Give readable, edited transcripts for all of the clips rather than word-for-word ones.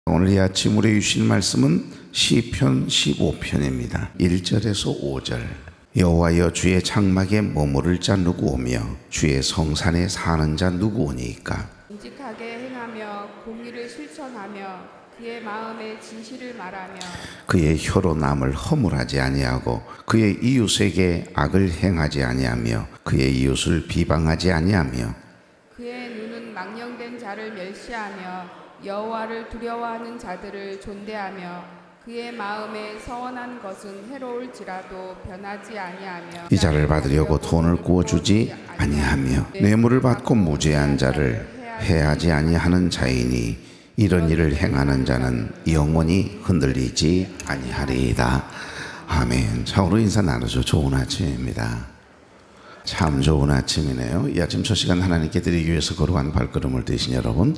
오늘 이 아침 우리 주신 말씀은 시편 15편입니다. 1절에서 5절. 여호와여, 주의 장막에 머무를 자 누구오며 주의 성산에 사는 자 누구오니까. 정직하게 행하며 공의를 실천하며 그의 마음에 진실을 말하며 그의 혀로 남을 허물하지 아니하고 그의 이웃에게 악을 행하지 아니하며 그의 이웃을 비방하지 아니하며 그의 눈은 망령된 자를 멸시하며 여호와를 두려워하는 자들을 존대하며 그의 마음에 서원한 것은 해로울지라도 변하지 아니하며 이자를 받으려고 돈을 구워주지 아니하며 뇌물을 받고 무죄한 자를 해하지 아니하는 자이니 이런 일을 행하는 자는 영원히 흔들리지 아니하리이다. 아멘. 처음으로 인사 나누죠. 좋은 아침입니다. 참 좋은 아침이네요. 이 아침 첫 시간 하나님께 드리기 위해서 걸어간 발걸음을 되신 여러분,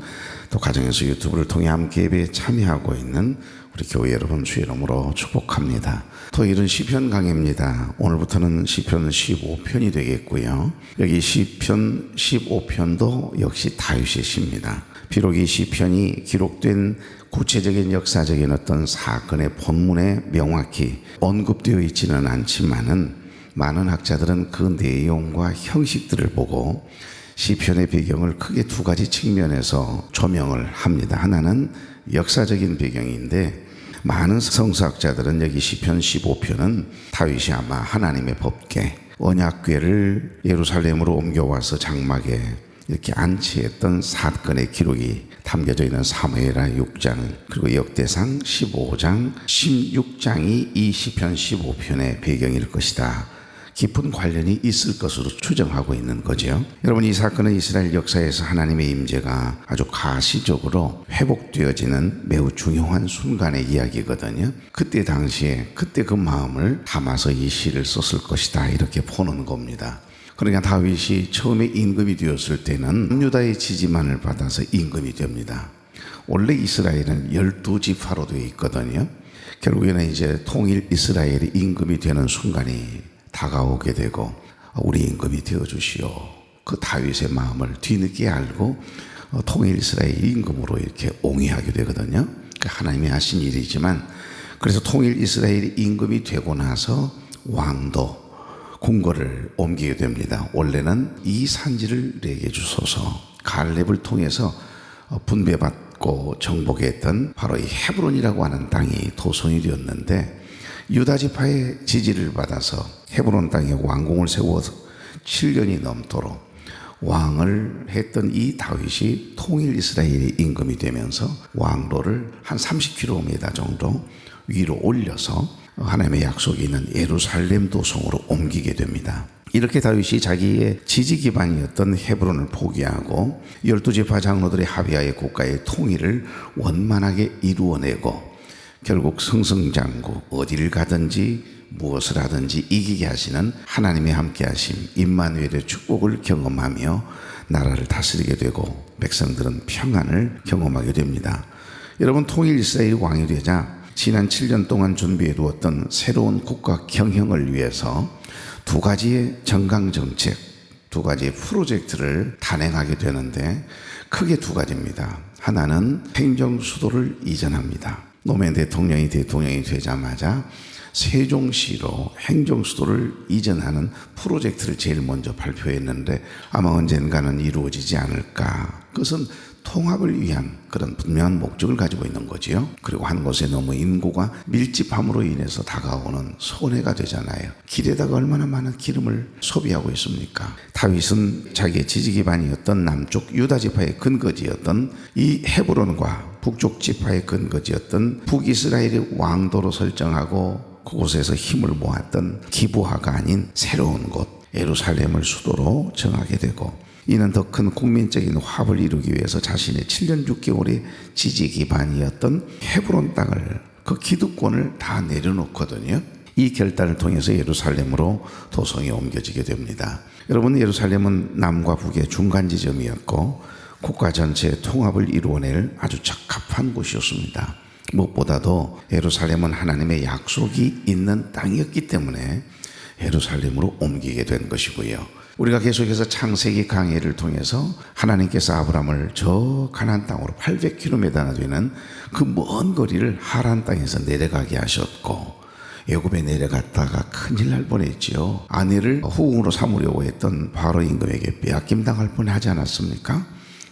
또 가정에서 유튜브를 통해 함께 예배에 참여하고 있는 우리 교회 여러분 주의 이름으로 축복합니다. 토요일은 시편 강해입니다. 오늘부터는 시편 15편이 되겠고요. 여기 시편 15편도 역시 다윗의 시입니다. 비록 이 시편이 기록된 구체적인 역사적인 어떤 사건의 본문에 명확히 언급되어 있지는 않지만은 많은 학자들은 그 내용과 형식들을 보고 시편의 배경을 크게 두 가지 측면에서 조명을 합니다. 하나는 역사적인 배경인데 많은 성서학자들은 여기 시편 15편은 다윗이 아마 하나님의 법궤, 언약궤를 예루살렘으로 옮겨와서 장막에 이렇게 안치했던 사건의 기록이 담겨져 있는 사무엘하 6장 그리고 역대상 15장, 16장이 이 시편 15편의 배경일 것이다. 깊은 관련이 있을 것으로 추정하고 있는 거죠. 여러분, 이 사건은 이스라엘 역사에서 하나님의 임재가 아주 가시적으로 회복되어지는 매우 중요한 순간의 이야기거든요. 그때 당시에 그때 그 마음을 담아서 이 시를 썼을 것이다, 이렇게 보는 겁니다. 그러니까 다윗이 처음에 임금이 되었을 때는 유다의 지지만을 받아서 임금이 됩니다. 원래 이스라엘은 12지파로 되어 있거든요. 결국에는 이제 통일 이스라엘이 임금이 되는 순간이 다가오게 되고 우리 임금이 되어주시오. 그 다윗의 마음을 뒤늦게 알고 통일 이스라엘 임금으로 이렇게 옹이하게 되거든요. 그 하나님이 하신 일이지만, 그래서 통일 이스라엘 임금이 되고 나서 왕도 궁궐을 옮기게 됩니다. 원래는 이 산지를 내게 주소서, 갈렙을 통해서 분배받고 정복했던 바로 이 헤브론이라고 하는 땅이 도성이 되었는데, 유다 지파의 지지를 받아서 헤브론 땅에 왕궁을 세워서 7년이 넘도록 왕을 했던 이 다윗이 통일 이스라엘의 임금이 되면서 왕로를 한 30km 정도 위로 올려서 하나님의 약속이 있는 예루살렘 도성으로 옮기게 됩니다. 이렇게 다윗이 자기의 지지 기반이었던 헤브론을 포기하고 12지파 장로들의 합의하에 국가의 통일을 원만하게 이루어내고 결국 승승장구, 어디를 가든지 무엇을 하든지 이기게 하시는 하나님의 함께하심, 임마누엘의 축복을 경험하며 나라를 다스리게 되고 백성들은 평안을 경험하게 됩니다. 여러분, 통일 이스라엘 왕이 되자 지난 7년 동안 준비해 두었던 새로운 국가 경영을 위해서 두 가지의 정강정책, 두 가지의 프로젝트를 단행하게 되는데 크게 두 가지입니다. 하나는 행정수도를 이전합니다. 노무현 대통령이 되자마자 세종시로 행정수도를 이전하는 프로젝트를 제일 먼저 발표했는데 아마 언젠가는 이루어지지 않을까. 그것은 통합을 위한 그런 분명한 목적을 가지고 있는 거지요. 그리고 한 곳에 너무 인구가 밀집함으로 인해서 다가오는 손해가 되잖아요. 길에다가 얼마나 많은 기름을 소비하고 있습니까? 다윗은 자기의 지지 기반이었던 남쪽 유다 지파의 근거지였던 이 헤브론과 북쪽 지파의 근거지였던 북이스라엘의 왕도로 설정하고 그곳에서 힘을 모았던 기브아가 아닌 새로운 곳 예루살렘을 수도로 정하게 되고, 이는 더 큰 국민적인 화합을 이루기 위해서 자신의 7년 6개월의 지지 기반이었던 헤브론 땅을, 그 기득권을 다 내려놓거든요. 이 결단을 통해서 예루살렘으로 도성이 옮겨지게 됩니다. 여러분, 예루살렘은 남과 북의 중간 지점이었고 국가 전체의 통합을 이루어낼 아주 적합한 곳이었습니다. 무엇보다도 예루살렘은 하나님의 약속이 있는 땅이었기 때문에 예루살렘으로 옮기게 된 것이고요. 우리가 계속해서 창세기 강해를 통해서 하나님께서 아브라함을 저 가나안 땅으로 800km나 되는 그 먼 거리를 하란 땅에서 내려가게 하셨고, 애굽에 내려갔다가 큰일 날 뻔했지요. 아내를 후궁으로 삼으려고 했던 바로 임금에게 빼앗김 당할 뻔하지 않았습니까?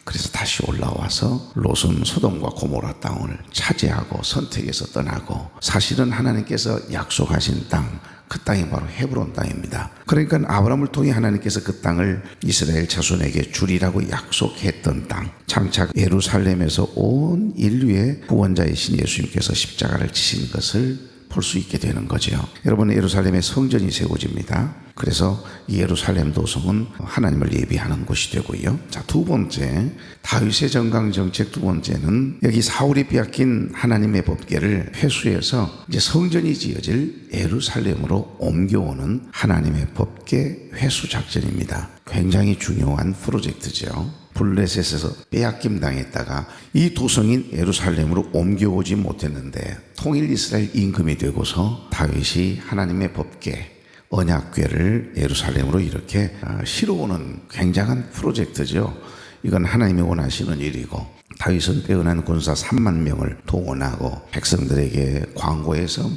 그래서 다시 올라와서 롯은 소돔과 고모라 땅을 차지하고 선택해서 떠나고, 사실은 하나님께서 약속하신 땅, 그 땅이 바로 헤브론 땅입니다. 그러니까 아브라함을 통해 하나님께서 그 땅을 이스라엘 자손에게 주리라고 약속했던 땅, 장차 예루살렘에서 온 인류의 구원자이신 예수님께서 십자가를 지신 것을 볼 수 있게 되는 거죠. 여러분, 예루살렘의 성전이 세워집니다. 그래서 이 예루살렘 도성은 하나님을 예비하는 곳이 되고요. 자, 두 번째, 다윗의 정강 정책 두 번째는 여기 사울이 빼앗긴 하나님의 법궤를 회수해서 이제 성전이 지어질 예루살렘으로 옮겨오는 하나님의 법궤 회수 작전입니다. 굉장히 중요한 프로젝트죠. 블레셋에서 빼앗김 당했다가 이 도성인 예루살렘으로 옮겨오지 못했는데 통일 이스라엘 임금이 되고서 다윗이 하나님의 법궤, 언약궤를 예루살렘으로 이렇게 실어오는 굉장한 프로젝트죠. 이건 하나님이 원하시는 일이고, 다윗은 빼어난 군사 3만 명을 동원하고 백성들에게 광고해서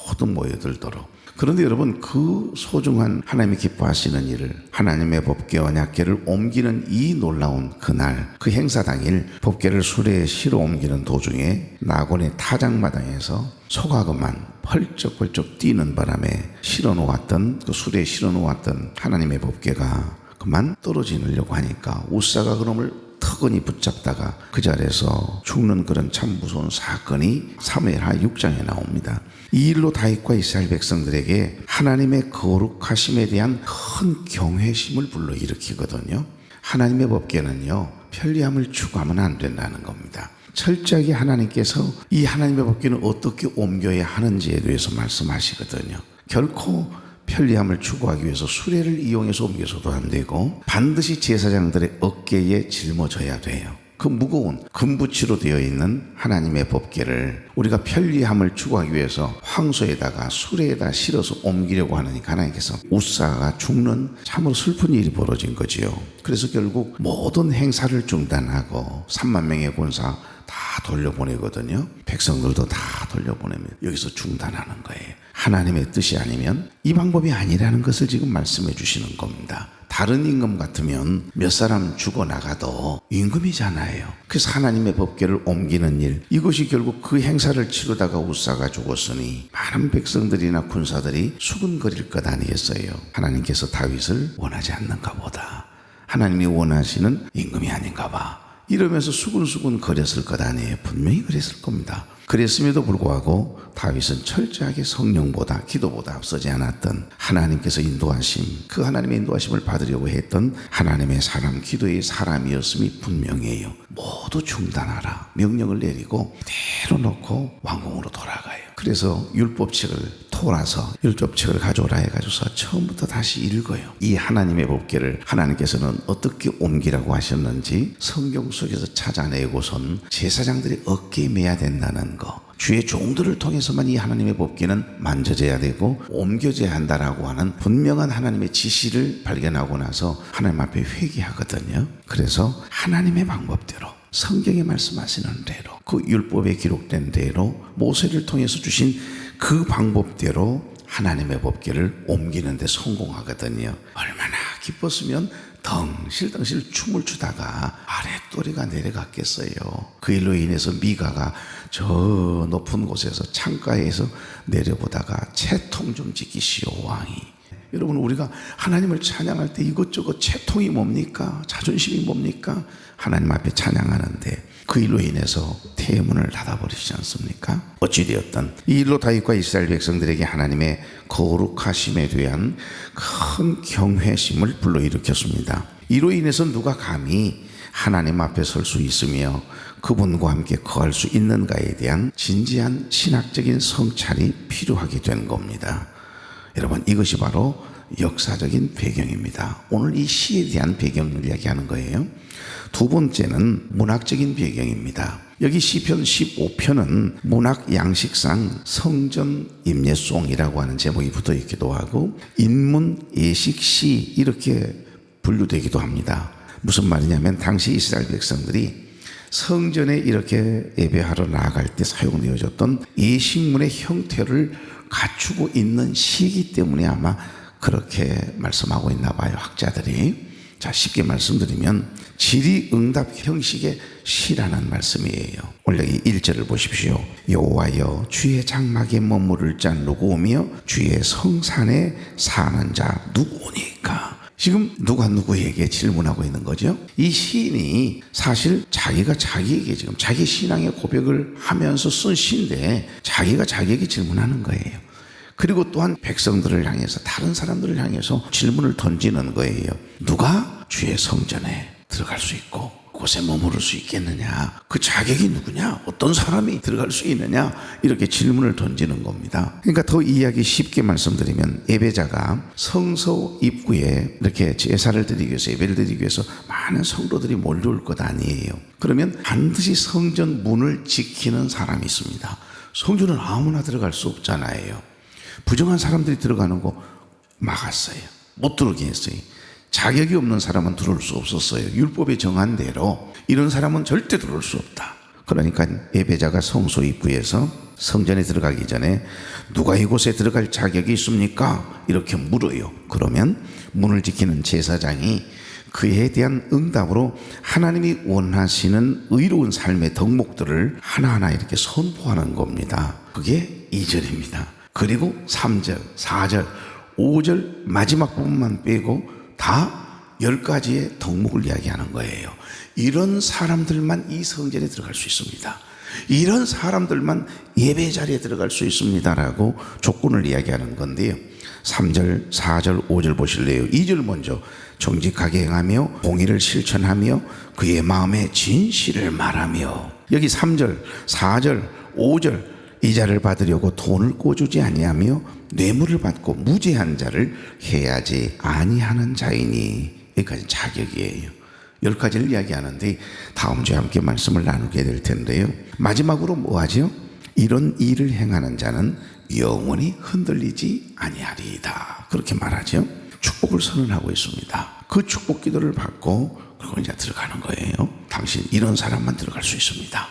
모두 모여들도록. 그런데 여러분, 그 소중한 하나님이 기뻐하시는 일을, 하나님의 법궤 언약궤를 옮기는 이 놀라운 그날, 그 행사 당일 법궤를 수레에 실어 옮기는 도중에 나곤의 타작마당에서 소가그만 펄쩍펄쩍 뛰는 바람에 실어놓았던, 그 수레에 실어놓았던 하나님의 법궤가 그만 떨어지려고 하니까 우사가 그놈을 터건히 붙잡다가 그 자리에서 죽는 그런 참 무서운 사건이 사무엘하 6장에 나옵니다. 이 일로 다윗과 이스라엘 백성들에게 하나님의 거룩하심에 대한 큰 경외심을 불러일으키거든요. 하나님의 법궤는요, 편리함을 추구하면 안 된다는 겁니다. 철저하게 하나님께서 이 하나님의 법궤는 어떻게 옮겨야 하는지에 대해서 말씀하시거든요. 결코 편리함을 추구하기 위해서 수레를 이용해서 옮겨서도 안 되고, 반드시 제사장들의 어깨에 짊어져야 돼요. 그 무거운 금부치로 되어 있는 하나님의 법궤를 우리가 편리함을 추구하기 위해서 황소에다가 수레에다 실어서 옮기려고 하니까 하나님께서 우사가 죽는 참으로 슬픈 일이 벌어진 거지요. 그래서 결국 모든 행사를 중단하고 3만 명의 군사 다 돌려보내거든요. 백성들도 다 돌려보내면 여기서 중단하는 거예요. 하나님의 뜻이 아니면 이 방법이 아니라는 것을 지금 말씀해 주시는 겁니다. 다른 임금 같으면 몇 사람 죽어나가도 임금이잖아요. 그래서 하나님의 법궤를 옮기는 일, 이것이 결국 그 행사를 치르다가 우사가 죽었으니 많은 백성들이나 군사들이 수군거릴 것 아니겠어요. 하나님께서 다윗을 원하지 않는가 보다, 하나님이 원하시는 임금이 아닌가 봐, 이러면서 수군수군 거렸을 것 아니에요. 분명히 그랬을 겁니다. 그랬음에도 불구하고 다윗은 철저하게 성령보다 기도보다 앞서지 않았던 하나님께서 인도하심, 그 하나님의 인도하심을 받으려고 했던 하나님의 사람, 기도의 사람이었음이 분명해요. 모두 중단하라 명령을 내리고 그대로 놓고 왕궁으로 돌아가요. 그래서 율법책을 토라서 율법책을 가져오라 해가지고서 처음부터 다시 읽어요. 이 하나님의 법궤를 하나님께서는 어떻게 옮기라고 하셨는지 성경 속에서 찾아내고선 제사장들이 어깨에 매야 된다는 거, 주의 종들을 통해서만 이 하나님의 법궤는 만져져야 되고 옮겨져야 한다라고 하는 분명한 하나님의 지시를 발견하고 나서 하나님 앞에 회개하거든요. 그래서 하나님의 방법대로, 성경에 말씀하시는 대로, 그 율법에 기록된 대로 모세를 통해서 주신 그 방법대로 하나님의 법궤를 옮기는 데 성공하거든요. 얼마나 기뻤으면 덩실덩실 춤을 추다가 아랫도리가 내려갔겠어요. 그 일로 인해서 미가가 저 높은 곳에서 창가에서 내려보다가 채통 좀 지키시오 왕이. 여러분, 우리가 하나님을 찬양할 때 이것저것 채통이 뭡니까? 자존심이 뭡니까? 하나님 앞에 찬양하는데 그 일로 인해서 태문을 닫아버리시지 않습니까? 어찌되었든 이 일로 다윗과 이스라엘 백성들에게 하나님의 거룩하심에 대한 큰 경외심을 불러일으켰습니다. 이로 인해서 누가 감히 하나님 앞에 설 수 있으며 그분과 함께 거할 수 있는가에 대한 진지한 신학적인 성찰이 필요하게 된 겁니다. 여러분, 이것이 바로 역사적인 배경입니다. 오늘 이 시에 대한 배경을 이야기하는 거예요. 두 번째는 문학적인 배경입니다. 여기 시편 15편은 문학 양식상 성전 임예송이라고 하는 제목이 붙어 있기도 하고 인문 예식시 이렇게 분류되기도 합니다. 무슨 말이냐면 당시 이스라엘 백성들이 성전에 이렇게 예배하러 나아갈 때 사용되어졌던 예식문의 형태를 갖추고 있는 시기 때문에 아마 그렇게 말씀하고 있나 봐요, 학자들이. 자, 쉽게 말씀드리면 질의응답 형식의 시라는 말씀이에요. 오늘 여기 1절을 보십시오. 여호와여 주의 장막에 머무를 자 누구오며 주의 성산에 사는 자 누구오니까. 지금 누가 누구에게 질문하고 있는 거죠? 이 시인이 사실 자기가 자기에게 지금 자기 신앙의 고백을 하면서 쓴 시인데 자기가 자기에게 질문하는 거예요. 그리고 또한 백성들을 향해서, 다른 사람들을 향해서 질문을 던지는 거예요. 누가 주의 성전에 들어갈 수 있고 곳에 머무를 수 있겠느냐? 그 자격이 누구냐? 어떤 사람이 들어갈 수 있느냐? 이렇게 질문을 던지는 겁니다. 그러니까 더 이야기 쉽게 말씀드리면 예배자가 성소 입구에 이렇게 제사를 드리기 위해서, 예배를 드리기 위해서 많은 성도들이 몰려올 것 아니에요. 그러면 반드시 성전 문을 지키는 사람이 있습니다. 성전은 아무나 들어갈 수 없잖아요. 부정한 사람들이 들어가는 거 막았어요. 못 들어오게 했어요. 자격이 없는 사람은 들어올 수 없었어요. 율법에 정한 대로 이런 사람은 절대 들어올 수 없다. 그러니까 예배자가 성소 입구에서 성전에 들어가기 전에 누가 이곳에 들어갈 자격이 있습니까? 이렇게 물어요. 그러면 문을 지키는 제사장이 그에 대한 응답으로 하나님이 원하시는 의로운 삶의 덕목들을 하나하나 이렇게 선포하는 겁니다. 그게 2절입니다. 그리고 3절, 4절, 5절 마지막 부분만 빼고 다 10가지의 덕목을 이야기하는 거예요. 이런 사람들만 이 성전에 들어갈 수 있습니다. 이런 사람들만 예배 자리에 들어갈 수 있습니다라고 조건을 이야기하는 건데요. 3절, 4절, 5절 보실래요? 2절 먼저 정직하게 행하며 공의를 실천하며 그의 마음에 진실을 말하며. 여기 3절, 4절, 5절 이자를 받으려고 돈을 꿔주지 아니하며 뇌물을 받고 무죄한 자를 해야지 아니하는 자이니. 여기까지 자격이에요. 10가지를 이야기하는데 다음 주에 함께 말씀을 나누게 될 텐데요. 마지막으로 뭐 하죠? 이런 일을 행하는 자는 영원히 흔들리지 아니하리이다. 그렇게 말하죠. 축복을 선언하고 있습니다. 그 축복 기도를 받고 그리고 이제 들어가는 거예요. 당신 이런 사람만 들어갈 수 있습니다.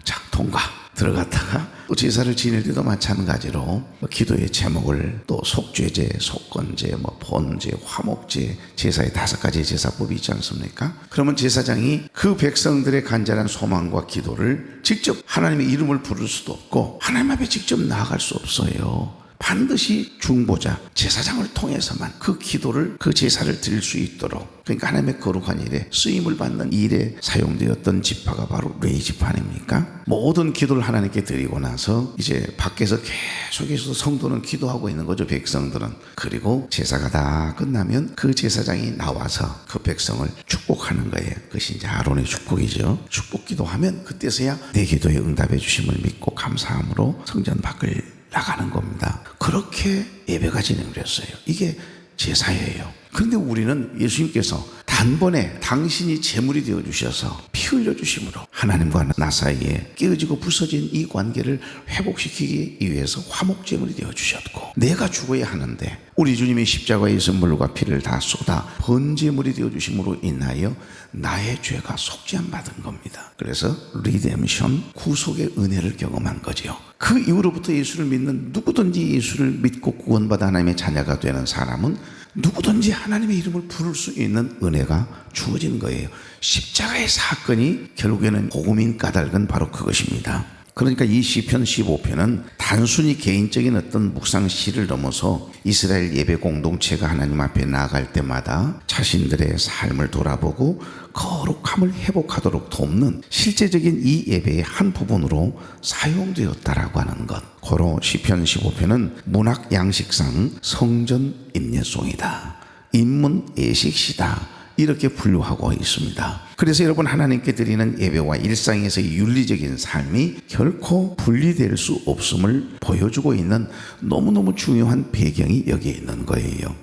자, 통과. 들어갔다가 또 제사를 지낼 때도 마찬가지로 기도의 제목을 또 속죄제, 속건제, 번제, 화목제, 제사의 5가지 제사법이 있지 않습니까? 그러면 제사장이 그 백성들의 간절한 소망과 기도를 직접 하나님의 이름을 부를 수도 없고 하나님 앞에 직접 나아갈 수 없어요. 반드시 중보자, 제사장을 통해서만 그 기도를, 그 제사를 드릴 수 있도록. 그러니까 하나님의 거룩한 일에 쓰임을 받는 일에 사용되었던 지파가 바로 레위 지파 아닙니까? 모든 기도를 하나님께 드리고 나서 이제 밖에서 계속해서 성도는 기도하고 있는 거죠, 백성들은. 그리고 제사가 다 끝나면 그 제사장이 나와서 그 백성을 축복하는 거예요. 그것이 이제 아론의 축복이죠. 축복 기도하면 그때서야 내 기도에 응답해 주심을 믿고 감사함으로 성전 밖을 나가는 겁니다. 그렇게 예배가 진행됐어요. 이게 제사예요. 그런데 우리는 예수님께서 단번에 당신이 제물이 되어주셔서 피 흘려주심으로 하나님과 나 사이에 깨어지고 부서진 이 관계를 회복시키기 위해서 화목제물이 되어주셨고, 내가 죽어야 하는데 우리 주님이 십자가에서 물과 피를 다 쏟아 번제물이 되어주심으로 인하여 나의 죄가 속죄함 받은 겁니다. 그래서 리뎀션, 구속의 은혜를 경험한 거죠. 그 이후로부터 예수를 믿는 누구든지, 예수를 믿고 구원받아 하나님의 자녀가 되는 사람은 누구든지 하나님의 이름을 부를 수 있는 은혜가 주어진 거예요. 십자가의 사건이 결국에는 복음인 까닭은 바로 그것입니다. 그러니까 이 시편 15편은 단순히 개인적인 어떤 묵상시를 넘어서 이스라엘 예배 공동체가 하나님 앞에 나아갈 때마다 자신들의 삶을 돌아보고 거룩함을 회복하도록 돕는 실제적인 이 예배의 한 부분으로 사용되었다라고 하는 것. 고로 시편 15편은 문학 양식상 성전 임례송이다, 인문 예식시다, 이렇게 분류하고 있습니다. 그래서 여러분, 하나님께 드리는 예배와 일상에서의 윤리적인 삶이 결코 분리될 수 없음을 보여주고 있는 너무너무 중요한 배경이 여기에 있는 거예요.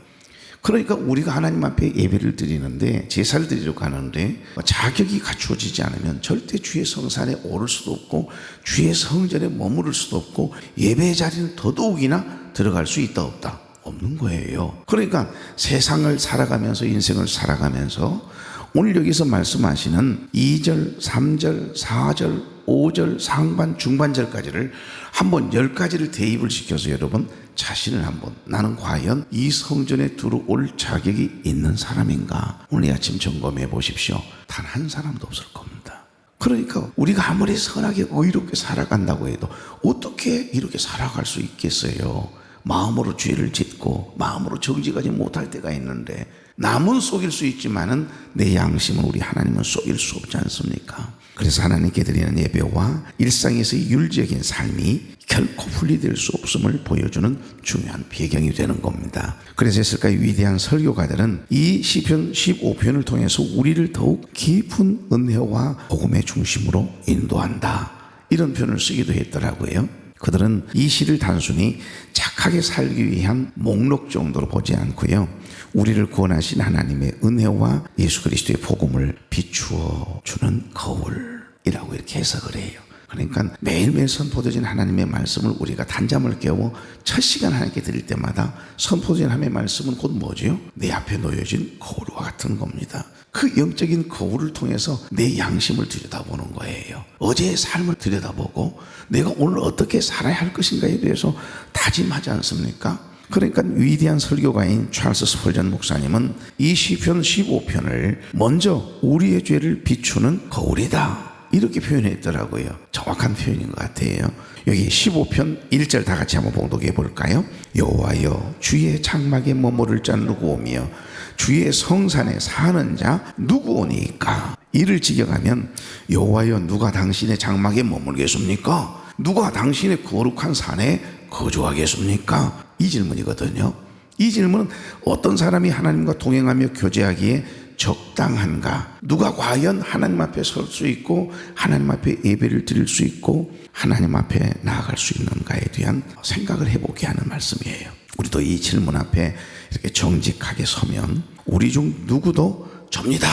그러니까 우리가 하나님 앞에 예배를 드리는데, 제사를 드리러 가는데 자격이 갖추어지지 않으면 절대 주의 성산에 오를 수도 없고 주의 성전에 머무를 수도 없고 예배 자리는 더더욱이나 들어갈 수 있다 없다? 없는 거예요. 그러니까 세상을 살아가면서 인생을 살아가면서 오늘 여기서 말씀하시는 2절, 3절, 4절, 5절, 상반, 중반절까지를 한번 10가지를 대입을 시켜서 여러분 자신을 한번 나는 과연 이 성전에 들어올 자격이 있는 사람인가 오늘 아침 점검해 보십시오. 단 한 사람도 없을 겁니다. 그러니까 우리가 아무리 선하게 의롭게 살아간다고 해도 어떻게 이렇게 살아갈 수 있겠어요? 마음으로 죄를 짓고 마음으로 정직하지 못할 때가 있는데 남은 속일 수 있지만은 내 양심은 우리 하나님은 속일 수 없지 않습니까? 그래서 하나님께 드리는 예배와 일상에서의 윤리적인 삶이 결코 분리될 수 없음을 보여주는 중요한 배경이 되는 겁니다. 그래서 했을까요? 위대한 설교가들은 이 시편 15편을 통해서 우리를 더욱 깊은 은혜와 복음의 중심으로 인도한다, 이런 표현을 쓰기도 했더라고요. 그들은 이 시를 단순히 착하게 살기 위한 목록 정도로 보지 않고요, 우리를 구원하신 하나님의 은혜와 예수 그리스도의 복음을 비추어 주는 거울이라고 이렇게 해석을 해요. 그러니까 매일매일 선포되어진 하나님의 말씀을 우리가 단잠을 깨워 첫 시간 하나님께 드릴 때마다 선포되어진 하나님의 말씀은 곧 뭐죠? 내 앞에 놓여진 거울과 같은 겁니다. 그 영적인 거울을 통해서 내 양심을 들여다보는 거예요. 어제의 삶을 들여다보고 내가 오늘 어떻게 살아야 할 것인가에 대해서 다짐하지 않습니까? 그러니까 위대한 설교가인 찰스 스펄전 목사님은 이 시편 15편을 먼저 우리의 죄를 비추는 거울이다, 이렇게 표현했더라고요. 정확한 표현인 것 같아요. 여기 15편 1절 다 같이 한번 봉독해 볼까요? 여호와여 주의 장막에 머무를 자 누구 오며 주의 성산에 사는 자 누구 오니까? 이를 직역하면 여호와여 누가 당신의 장막에 머물겠습니까? 누가 당신의 거룩한 산에 거주하겠습니까? 이 질문이거든요. 이 질문은 어떤 사람이 하나님과 동행하며 교제하기에 적당한가? 누가 과연 하나님 앞에 설 수 있고 하나님 앞에 예배를 드릴 수 있고 하나님 앞에 나아갈 수 있는가에 대한 생각을 해보게 하는 말씀이에요. 우리도 이 질문 앞에 이렇게 정직하게 서면 우리 중 누구도 접니다.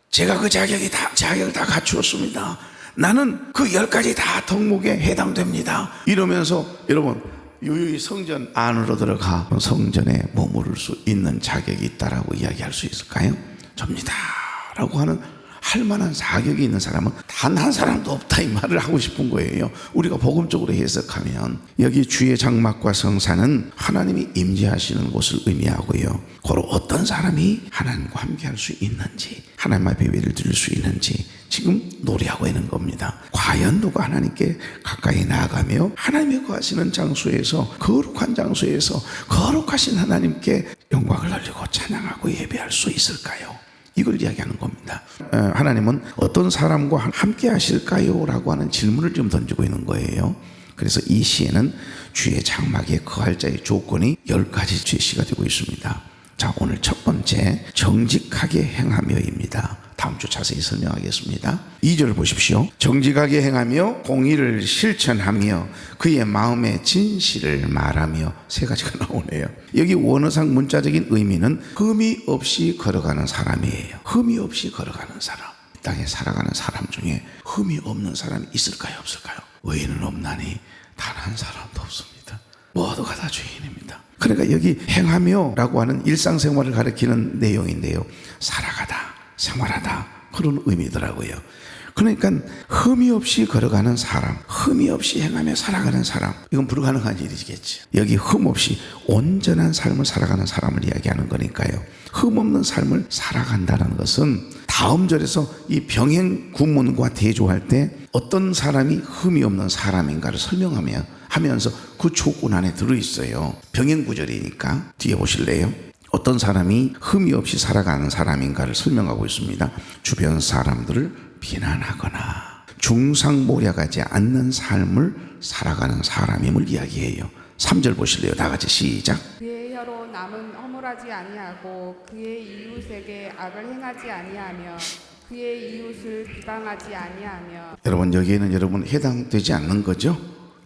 제가 그 자격을 다 갖추었습니다. 나는 그 10가지 다 덕목에 해당됩니다. 이러면서 여러분 유유히 성전 안으로 들어가 성전에 머무를 수 있는 자격이 있다라고 이야기할 수 있을까요? 접니다 라고 할 만한 자격이 있는 사람은 단 한 사람도 없다, 이 말을 하고 싶은 거예요. 우리가 복음적으로 해석하면 여기 주의 장막과 성산은 하나님이 임재하시는 곳을 의미하고요, 고로 어떤 사람이 하나님과 함께 할 수 있는지, 하나님 앞에 예배를 드릴 수 있는지 지금 노래하고 있는 겁니다. 과연 누가 하나님께 가까이 나아가며 하나님이 거하시는 장소에서, 거룩한 장소에서 거룩하신 하나님께 영광을 돌리고 찬양하고 예배할 수 있을까요? 이걸 이야기하는 겁니다. 하나님은 어떤 사람과 함께 하실까요? 라고 하는 질문을 좀 던지고 있는 거예요. 그래서 이 시에는 주의 장막에 거할 자의 조건이 10가지 제시가 되고 있습니다. 자, 오늘 첫 번째, 정직하게 행하며입니다. 다음 주 자세히 설명하겠습니다. 2절을 보십시오. 정직하게 행하며 공의를 실천하며 그의 마음의 진실을 말하며, 세 가지가 나오네요. 여기 원어상 문자적인 의미는 흠이 없이 걸어가는 사람이에요. 흠이 없이 걸어가는 사람. 땅에 살아가는 사람 중에 흠이 없는 사람이 있을까요, 없을까요? 의인은 없나니 단 한 사람도 없습니다. 모두가 다 죄인입니다. 그러니까 여기 행하며 라고 하는 일상생활을 가리키는 내용인데요, 살아가다, 생활하다, 그런 의미더라고요. 그러니까 흠이 없이 걸어가는 사람, 흠이 없이 행하며 살아가는 사람, 이건 불가능한 일이겠죠. 여기 흠 없이 온전한 삶을 살아가는 사람을 이야기하는 거니까요. 흠 없는 삶을 살아간다는 것은 다음 절에서 이 병행 구문과 대조할 때 어떤 사람이 흠이 없는 사람인가를 하면서 그 조건 안에 들어있어요. 병행 구절이니까 뒤에 보실래요? 어떤 사람이 흠이 없이 살아가는 사람인가를 설명하고 있습니다. 주변 사람들을 비난하거나 중상모략하지 않는 삶을 살아가는 사람임을 이야기해요. 3절 보실래요? 다 같이 시작. 그의 혀로 남은 허물하지 아니하고 그의 이웃에게 악을 행하지 아니하며 그의 이웃을 비방하지 아니하며. 여러분, 여기에는 여러분 해당되지 않는 거죠?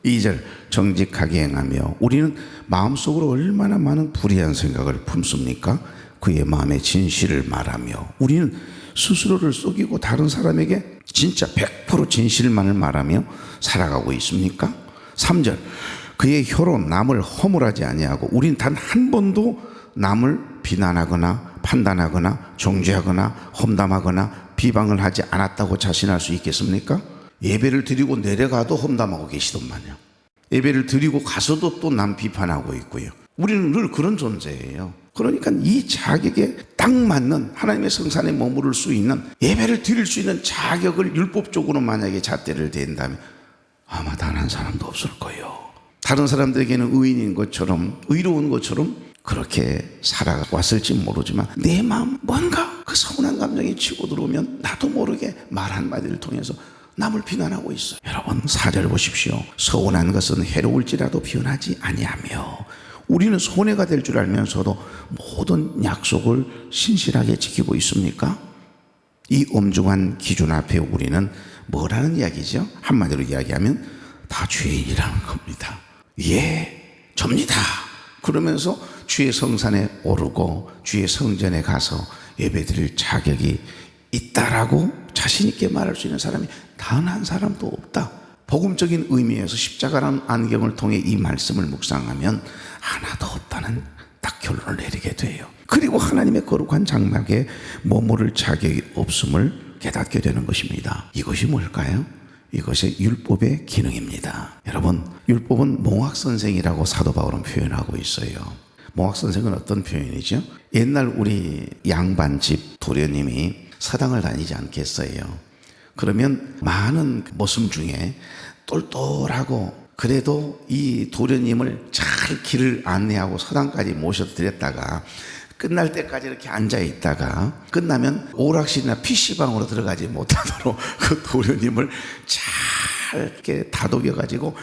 2절, 정직하게 행하며. 우리는 마음속으로 얼마나 많은 불의한 생각을 품습니까? 그의 마음의 진실을 말하며. 우리는 스스로를 속이고 다른 사람에게 진짜 100% 진실만을 말하며 살아가고 있습니까? 3절, 그의 혀로 남을 허물하지 아니하고 우린 단 한 번도 남을 비난하거나 판단하거나 정죄하거나 험담하거나 비방을 하지 않았다고 자신할 수 있겠습니까? 예배를 드리고 내려가도 험담하고 계시더만요. 예배를 드리고 가서도 또 남 비판하고 있고요. 우리는 늘 그런 존재예요. 그러니까 이 자격에 딱 맞는 하나님의 성산에 머무를 수 있는 예배를 드릴 수 있는 자격을 율법적으로 만약에 잣대를 댄다면 아마 단 한 사람도 없을 거예요. 다른 사람들에게는 의인인 것처럼 의로운 것처럼 그렇게 살아왔을지 모르지만 내 마음 뭔가 그 서운한 감정이 치고 들어오면 나도 모르게 말 한마디를 통해서 남을 비난하고 있어요. 여러분 4절 보십시오. 서운한 것은 해로울지라도 변하지 아니하며 우리는 손해가 될 줄 알면서도 모든 약속을 신실하게 지키고 있습니까? 이 엄중한 기준 앞에 우리는 뭐라는 이야기죠? 한마디로 이야기하면 다 죄인이라는 겁니다. 예, 접니다. 그러면서 주의 성산에 오르고 주의 성전에 가서 예배드릴 자격이 있다라고 자신 있게 말할 수 있는 사람이 단 한 사람도 없다. 복음적인 의미에서 십자가라는 안경을 통해 이 말씀을 묵상하면 하나도 없다는 딱 결론을 내리게 돼요. 그리고 하나님의 거룩한 장막에 머무를 자격이 없음을 깨닫게 되는 것입니다. 이것이 뭘까요? 이것이 율법의 기능입니다. 여러분, 율법은 몽학선생이라고 사도 바울은 표현하고 있어요. 몽학선생은 어떤 표현이죠? 옛날 우리 양반집 도련님이 서당을 다니지 않겠어요? 그러면 많은 모습 중에 똘똘하고 그래도 이 도련님을 잘 길을 안내하고 서당까지 모셔 드렸다가 끝날 때까지 이렇게 앉아 있다가 끝나면 오락실이나 PC방으로 들어가지 못하도록 그 도련님을 잘 이렇게 다독여 가지고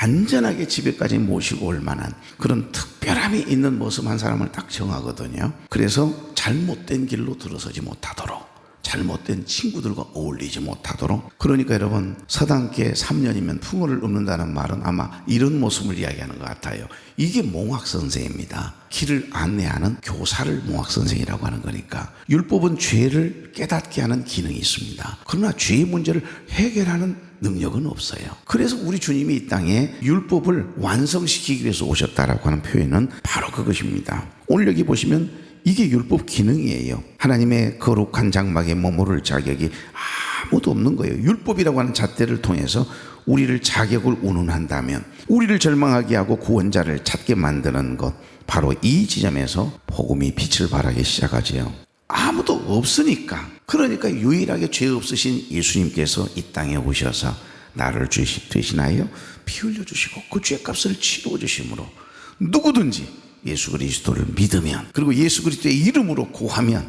안전하게 집에까지 모시고 올 만한 그런 특별함이 있는 모습 한 사람을 딱 정하거든요. 그래서 잘못된 길로 들어서지 못하도록, 잘못된 친구들과 어울리지 못하도록. 그러니까 여러분 서당계 3년이면 풍어를 읊는다는 말은 아마 이런 모습을 이야기하는 것 같아요. 이게 몽학선생입니다. 길을 안내하는 교사를 몽학선생이라고 하는 거니까. 율법은 죄를 깨닫게 하는 기능이 있습니다. 그러나 죄의 문제를 해결하는 능력은 없어요. 그래서 우리 주님이 이 땅에 율법을 완성시키기 위해서 오셨다라고 하는 표현은 바로 그것입니다. 오늘 여기 보시면 이게 율법 기능이에요. 하나님의 거룩한 장막에 머무를 자격이 아무도 없는 거예요. 율법이라고 하는 잣대를 통해서 우리를 자격을 운운한다면 우리를 절망하게 하고 구원자를 찾게 만드는 것, 바로 이 지점에서 복음이 빛을 발하기 시작하지요. 아무도 없으니까. 그러니까 유일하게 죄 없으신 예수님께서 이 땅에 오셔서 나를 대신하여 피 흘려 주시고 그 죄값을 치루어 주심으로 누구든지 예수 그리스도를 믿으면, 그리고 예수 그리스도의 이름으로 고하면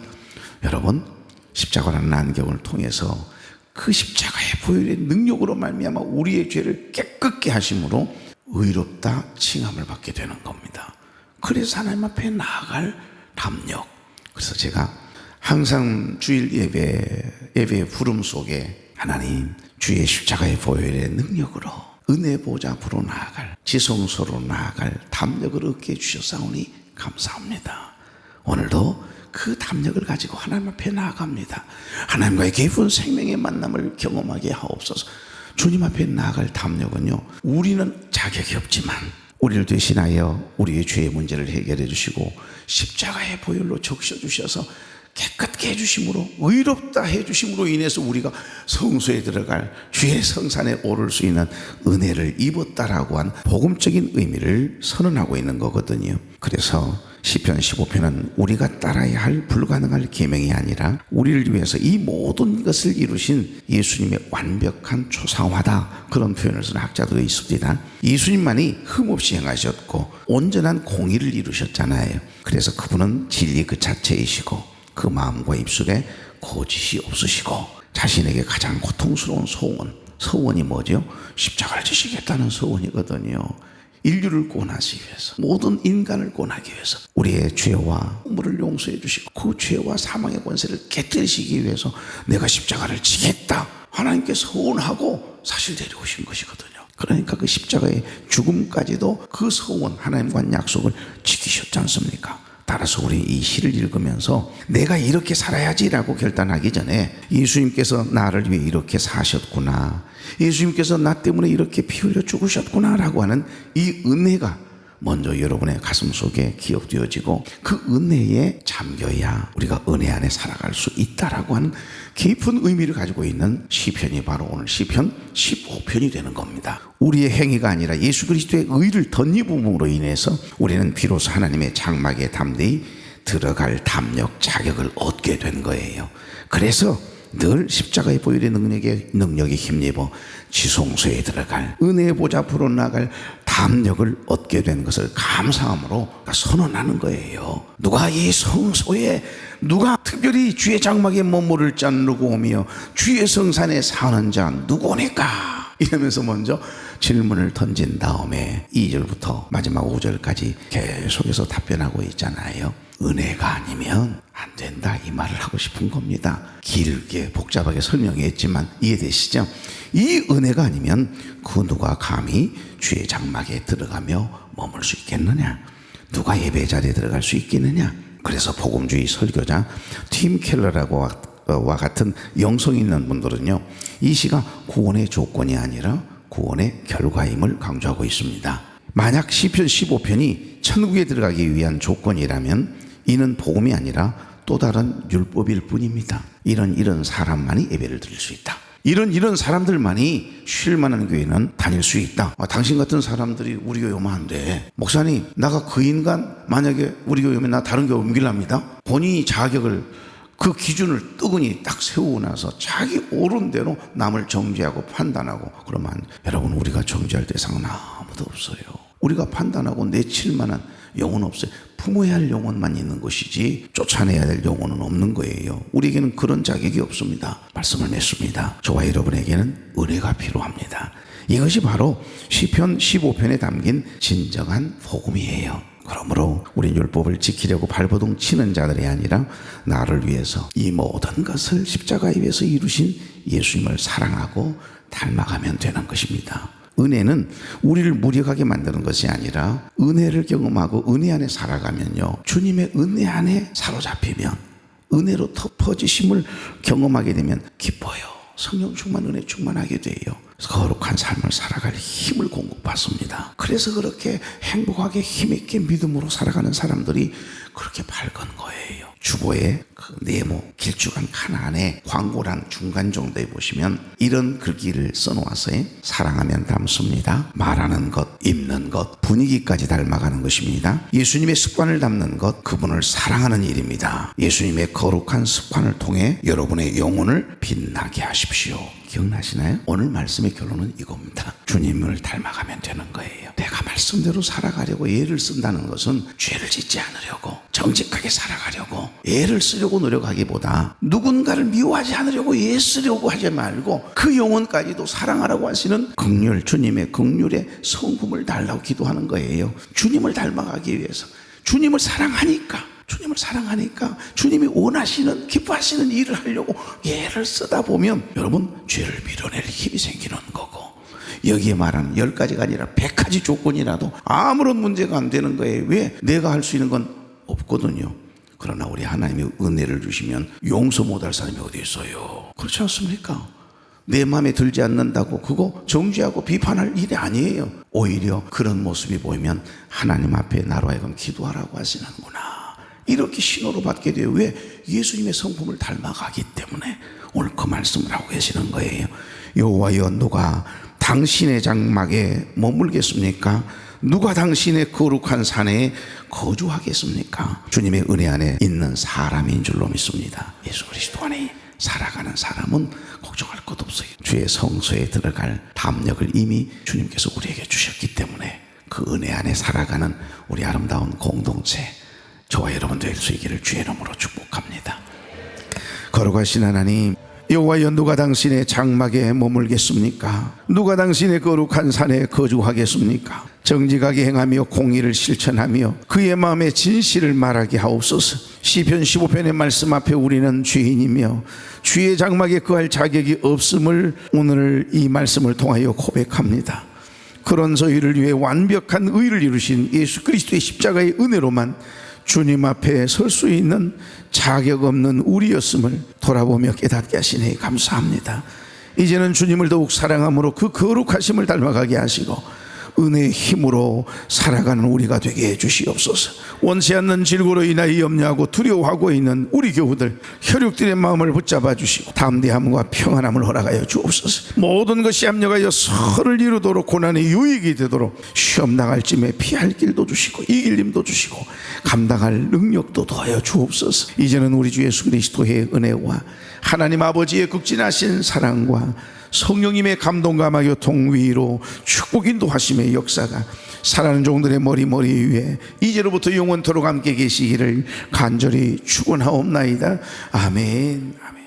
여러분 십자가라는 안경을 통해서 그 십자가의 보혈의 능력으로 말미암아 우리의 죄를 깨끗게 하심으로 의롭다 칭함을 받게 되는 겁니다. 그래서 하나님 앞에 나아갈 담력. 그래서 제가 항상 주일 예배의 부름 속에 하나님 주의 십자가의 보혈의 능력으로 은혜 보좌 앞으로 나아갈, 지성소로 나아갈 담력을 얻게 해주셨사오니 감사합니다. 오늘도 그 담력을 가지고 하나님 앞에 나아갑니다. 하나님과의 깊은 생명의 만남을 경험하게 하옵소서. 주님 앞에 나아갈 담력은요, 우리는 자격이 없지만 우리를 대신하여 우리의 죄의 문제를 해결해 주시고 십자가의 보혈로 적셔주셔서 깨끗게 해주심으로, 의롭다 해주심으로 인해서 우리가 성소에 들어갈 주의 성산에 오를 수 있는 은혜를 입었다라고 한 복음적인 의미를 선언하고 있는 거거든요. 그래서 시편 15편은 우리가 따라야 할 불가능할 계명이 아니라 우리를 위해서 이 모든 것을 이루신 예수님의 완벽한 초상화다, 그런 표현을 쓰는 학자들이 있습니다. 예수님만이 흠없이 행하셨고 온전한 공의를 이루셨잖아요. 그래서 그분은 진리 그 자체이시고 그 마음과 입술에 거짓이 없으시고 자신에게 가장 고통스러운 소원이 뭐죠? 십자가를 지시겠다는 소원이거든요. 인류를 구원하시기 위해서, 모든 인간을 구원하기 위해서 우리의 죄와 허물을 용서해 주시고 그 죄와 사망의 권세를 깨뜨리시기 위해서 내가 십자가를 지겠다, 하나님께 서원하고 사실 데려오신 것이거든요. 그러니까 그 십자가의 죽음까지도 그 서원, 하나님과 약속을 지키셨지 않습니까? 따라서 우리 이 시를 읽으면서 내가 이렇게 살아야지라고 결단하기 전에 예수님께서 나를 위해 이렇게 사셨구나, 예수님께서 나 때문에 이렇게 피 흘려 죽으셨구나라고 하는 이 은혜가 먼저 여러분의 가슴 속에 기억되어지고 그 은혜에 잠겨야 우리가 은혜 안에 살아갈 수 있다라고 하는 깊은 의미를 가지고 있는 시편이 바로 오늘 시편 15편이 되는 겁니다. 우리의 행위가 아니라 예수 그리스도의 의를 덧입음으로 인해서 우리는 비로소 하나님의 장막에 담대히 들어갈 담력, 자격을 얻게 된 거예요. 그래서 늘 십자가의 보혈의 능력에 힘입어 지성소에 들어갈, 은혜의 보좌 앞으로 나갈 담력을 얻게 된 것을 감사함으로 선언하는 거예요. 누가 이 성소에, 누가 특별히 주의 장막에 머무를 자 누구오며 주의 성산에 사는 자 누구니까? 이러면서 먼저 질문을 던진 다음에 2절부터 마지막 5절까지 계속해서 답변하고 있잖아요. 은혜가 아니면 안 된다, 이 말을 하고 싶은 겁니다. 길게 복잡하게 설명했지만 이해되시죠? 이 은혜가 아니면 그 누가 감히 주의 장막에 들어가며 머물 수 있겠느냐? 누가 예배 자리에 들어갈 수 있겠느냐? 그래서 복음주의 설교자 팀 켈러라고 와 같은 영성 있는 분들은요, 이 시가 구원의 조건이 아니라 구원의 결과임을 강조하고 있습니다. 만약 시편 15편이 천국에 들어가기 위한 조건이라면 이는 복음이 아니라 또 다른 율법일 뿐입니다. 이런 사람만이 예배를 드릴 수 있다. 이런 사람들만이 쉴 만한 교회는 다닐 수 있다. 당신 같은 사람들이 우리 교회 오면 안 돼. 목사님, 나가 그 인간 만약에 우리 교회 오면 나 다른 교회 옮기랍니다. 본인이 자격을, 그 기준을 뜨거니 딱 세우고 나서 자기 옳은 대로 남을 정죄하고 판단하고 그러면 여러분, 우리가 정죄할 대상은 아무도 없어요. 우리가 판단하고 내칠 만한 영혼 없어요. 품어야 할 영혼만 있는 것이지 쫓아내야 될 영혼은 없는 거예요. 우리에게는 그런 자격이 없습니다. 말씀을 맺습니다. 저와 여러분에게는 은혜가 필요합니다. 이것이 바로 시편 15편에 담긴 진정한 복음이에요. 그러므로 우리 율법을 지키려고 발버둥 치는 자들이 아니라 나를 위해서 이 모든 것을 십자가에 위해서 이루신 예수님을 사랑하고 닮아가면 되는 것입니다. 은혜는 우리를 무력하게 만드는 것이 아니라 은혜를 경험하고 은혜 안에 살아가면요, 주님의 은혜 안에 사로잡히면, 은혜로 덮어지심을 경험하게 되면 기뻐요. 성령 충만, 은혜 충만하게 돼요. 거룩한 삶을 살아갈 힘을 공급받습니다. 그래서 그렇게 행복하게 힘있게 믿음으로 살아가는 사람들이 그렇게 밝은 거예요. 주보의 그 네모 길쭉한 칸 안에 광고란 중간 정도에 보시면 이런 글귀를 써놓았어요. 사랑하면 닮습니다. 말하는 것, 입는 것, 분위기까지 닮아가는 것입니다. 예수님의 습관을 담는 것, 그분을 사랑하는 일입니다. 예수님의 거룩한 습관을 통해 여러분의 영혼을 빛나게 하십시오. 기억나시나요? 오늘 말씀의 결론은 이겁니다. 주님을 닮아가면 되는 거예요. 내가 말씀대로 살아가려고 애를 쓴다는 것은 죄를 짓지 않으려고, 정직하게 살아가려고 애를 쓰려고 노력하기보다 누군가를 미워하지 않으려고 애 쓰려고 하지 말고 그 영혼까지도 사랑하라고 하시는 긍휼, 주님의 긍휼의 성품을 달라고 기도하는 거예요. 주님을 닮아가기 위해서, 주님을 사랑하니까 주님이 원하시는, 기뻐하시는 일을 하려고 애를 쓰다 보면 여러분, 죄를 밀어낼 힘이 생기는 거고, 여기에 말하는 10가지가 아니라 100가지 조건이라도 아무런 문제가 안 되는 거예요. 왜? 내가 할 수 있는 건 없거든요. 그러나 우리 하나님이 은혜를 주시면 용서 못할 사람이 어디 있어요? 그렇지 않습니까? 내 마음에 들지 않는다고 그거 정죄하고 비판할 일이 아니에요. 오히려 그런 모습이 보이면 하나님 앞에 나로 하여금 기도하라고 하시는구나, 이렇게 신호로 받게 돼요. 왜? 예수님의 성품을 닮아가기 때문에 오늘 그 말씀을 하고 계시는 거예요. 여호와여, 누가 당신의 장막에 머물겠습니까? 누가 당신의 거룩한 산에 거주하겠습니까? 주님의 은혜 안에 있는 사람인 줄로 믿습니다. 예수 그리스도 안에 살아가는 사람은 걱정할 것 없어요. 주의 성소에 들어갈 담력을 이미 주님께서 우리에게 주셨기 때문에 그 은혜 안에 살아가는 우리 아름다운 공동체, 저와 여러분 될 수 있기를 주의 이름으로 축복합니다. 거룩하신 하나님, 여호와여, 누가 당신의 장막에 머물겠습니까? 누가 당신의 거룩한 산에 거주하겠습니까? 정직하게 행하며 공의를 실천하며 그의 마음에 진실을 말하게 하옵소서. 시편 15편의 말씀 앞에 우리는 죄인이며 주의 장막에 거할 자격이 없음을 오늘 이 말씀을 통하여 고백합니다. 그런 저희를 위해 완벽한 의를 이루신 예수 그리스도의 십자가의 은혜로만 주님 앞에 설 수 있는 자격 없는 우리였음을 돌아보며 깨닫게 하시니 감사합니다. 이제는 주님을 더욱 사랑함으로 그 거룩하심을 닮아가게 하시고 은혜의 힘으로 살아가는 우리가 되게 해주시옵소서. 원치 않는 질고로 인하여 염려하고 두려워하고 있는 우리 교우들 혈육들의 마음을 붙잡아 주시고 담대함과 평안함을 허락하여 주옵소서. 모든 것이 합력하여 선을 이루도록 고난의 유익이 되도록 시험 나갈 쯤에 피할 길도 주시고 이길 힘도 주시고 감당할 능력도 더하여 주옵소서. 이제는 우리 주 예수 그리스도의 은혜와 하나님 아버지의 극진하신 사랑과 성령님의 감동과 교통 위로 축복 인도하심의 역사가 사랑하는 종들의 머리 위에 이제로부터 영원토록 함께 계시기를 간절히 축원하옵나이다. 아멘. 아멘.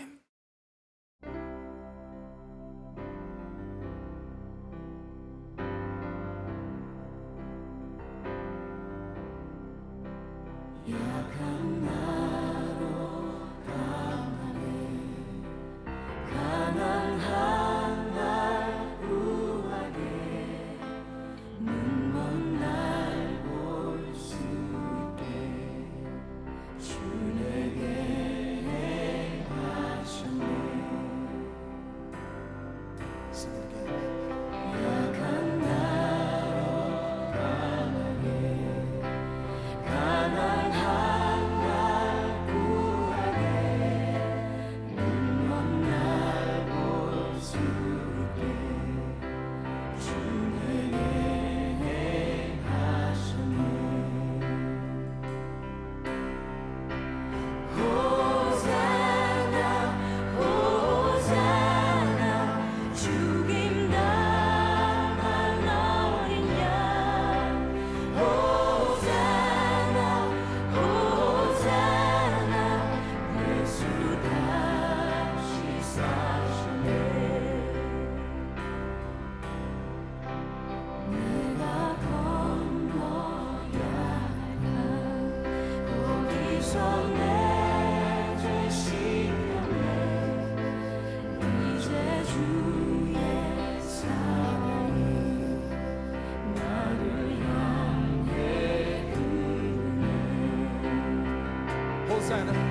Hosanna.